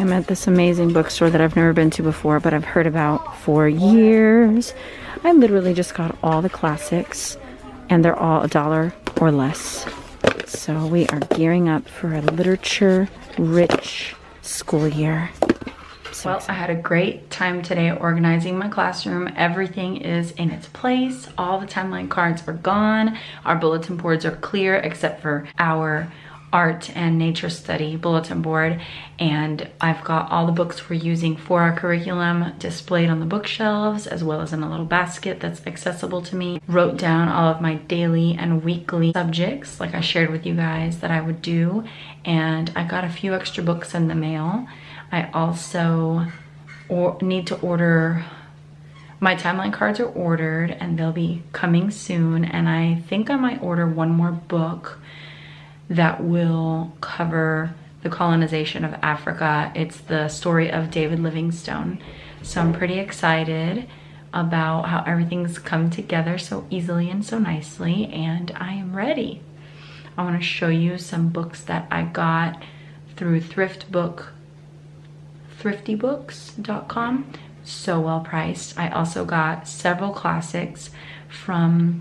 I'm at this amazing bookstore that I've never been to before, but I've heard about for years. I literally just got all the classics, and they're all $1 or less. So we are gearing up for a literature-rich school year. Well, I had a great time today organizing my classroom. Everything is in its place. All the timeline cards are gone. Our bulletin boards are clear except for our art and nature study bulletin board, and I've got all the books we're using for our curriculum displayed on the bookshelves, as well as in a little basket that's accessible to me. Wrote down all of my daily and weekly subjects like I shared with you guys that I would do, and I got a few extra books in the mail. I also need to order, my timeline cards are ordered and they'll be coming soon, and I think I might order one more book that will cover the colonization of Africa. It's the story of David Livingstone. So I'm pretty excited about how everything's come together so easily and so nicely, and I am ready. I want to show you some books that I got through thriftybooks.com. So well priced. I also got several classics from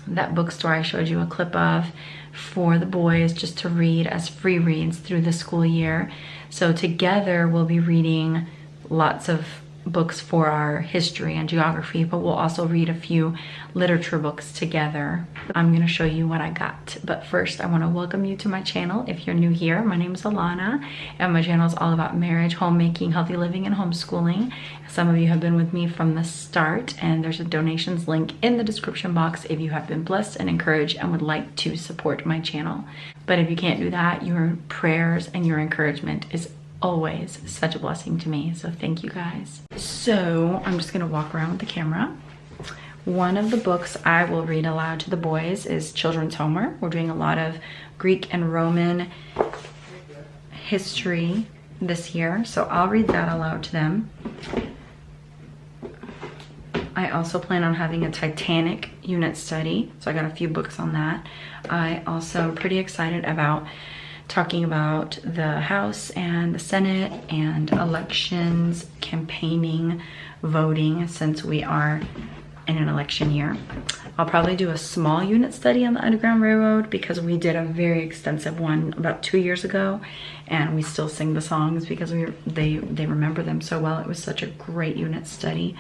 that bookstore I showed you a clip of for the boys just to read as free reads through the school year. So together we'll be reading lots of books for our history and geography, but we'll also read a few literature books together. I'm gonna show you what I got. But first, I wanna welcome you to my channel. If you're new here, my name is Alana, and my channel is all about marriage, homemaking, healthy living, and homeschooling. Some of you have been with me from the start, and there's a donations link in the description box if you have been blessed and encouraged and would like to support my channel. But if you can't do that, your prayers and your encouragement is always such a blessing to me, so thank you guys. So I'm just gonna walk around with the camera. One of the books I will read aloud to the boys is children's homework. We're doing a lot of Greek and Roman history this year, so I'll read that aloud to them. I also plan on having a Titanic unit study, so I got a few books on that. I also am pretty excited about talking about the House and the Senate and elections, campaigning, voting, since we are in an election year. I'll probably do a small unit study on the Underground Railroad because we did a very extensive one about 2 years ago, and we still sing the songs because they remember them so well. It was such a great unit study.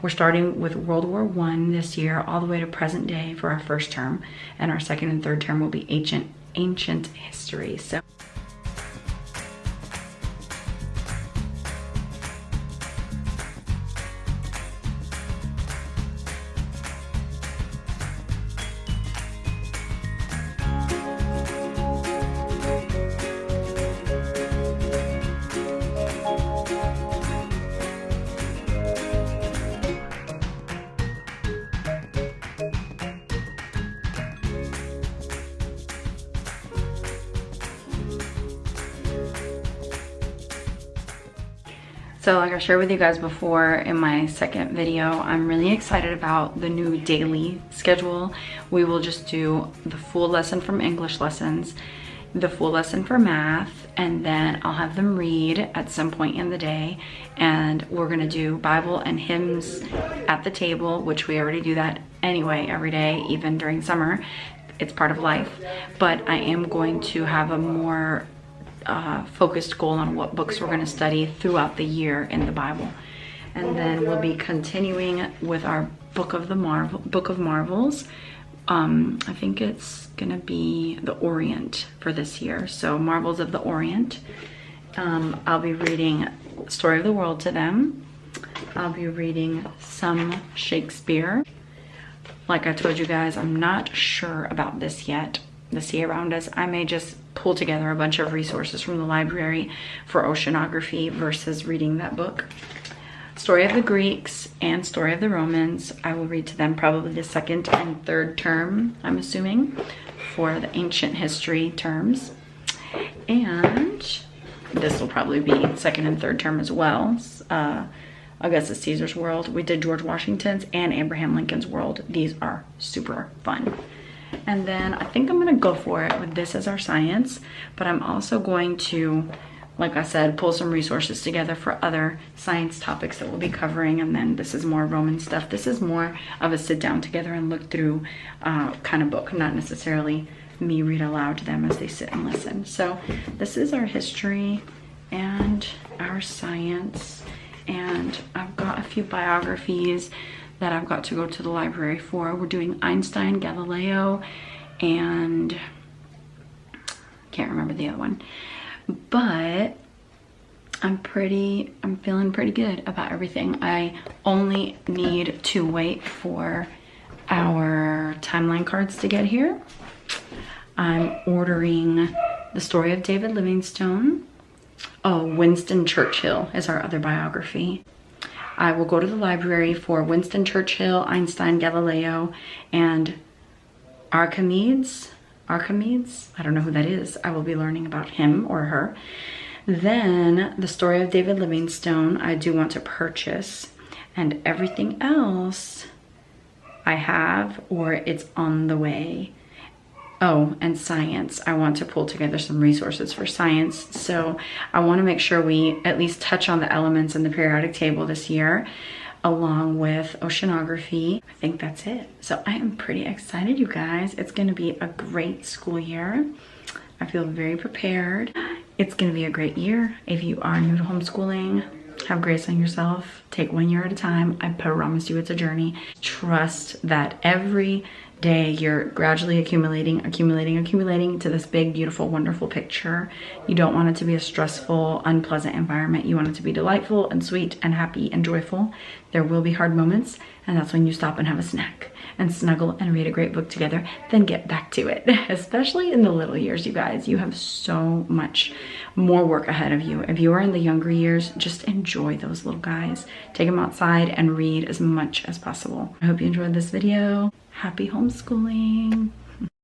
We're starting with World War I this year all the way to present day for our first term, and our second and third term will be ancient history. So like I shared with you guys before in my second video, I'm really excited about the new daily schedule. We will just do the full lesson from English lessons, the full lesson for math, and then I'll have them read at some point in the day, and we're gonna do Bible and hymns at the table, which we already do that anyway every day, even during summer. It's part of life, but I am going to have a more focused goal on what books we're going to study throughout the year in the Bible. And then we'll be continuing with our Book of Marvels. I think it's going to be the Orient for this year. So Marvels of the Orient. I'll be reading Story of the World to them. I'll be reading some Shakespeare. Like I told you guys, I'm not sure about this yet. The sea around us, I may just pull together a bunch of resources from the library for oceanography versus reading that book. Story of the Greeks and Story of the Romans, I will read to them probably the second and third term, I'm assuming, for the ancient history terms. And this will probably be second and third term as well. Augustus Caesar's World. We did George Washington's and Abraham Lincoln's World. These are super fun. And then I think I'm gonna go for it with this as our science, but I'm also going to like I said, pull some resources together for other science topics that we'll be covering. And then this is more Roman stuff. This is more of a sit down together and look through kind of book, not necessarily me read aloud to them as they sit and listen. So this is our history and our science. And I've got a few biographies that I've got to go to the library for. We're doing Einstein, Galileo, and can't remember the other one. But I'm feeling pretty good about everything. I only need to wait for our timeline cards to get here. I'm ordering The Story of David Livingstone. Oh, Winston Churchill is our other biography. I will go to the library for Winston Churchill, Einstein, Galileo, and Archimedes. I don't know who that is. I will be learning about him or her. Then The Story of David Livingstone, I do want to purchase. And everything else I have, or it's on the way. Oh, and science. I want to pull together some resources for science. So I want to make sure we at least touch on the elements in the periodic table this year, along with oceanography. I think that's it. So I am pretty excited, you guys. It's going to be a great school year. I feel very prepared. It's going to be a great year. If you are new to homeschooling, have grace on yourself. Take one year at a time. I promise you it's a journey. Trust that every day you're gradually accumulating to this big, beautiful, wonderful picture. You don't want it to be a stressful, unpleasant environment. You want it to be delightful and sweet and happy and joyful. There will be hard moments, and that's when you stop and have a snack and snuggle and read a great book together, then get back to it. Especially in the little years, you guys. You have so much more work ahead of you. If you are in the younger years, just enjoy those little guys. Take them outside and read as much as possible. I hope you enjoyed this video. Happy homeschooling.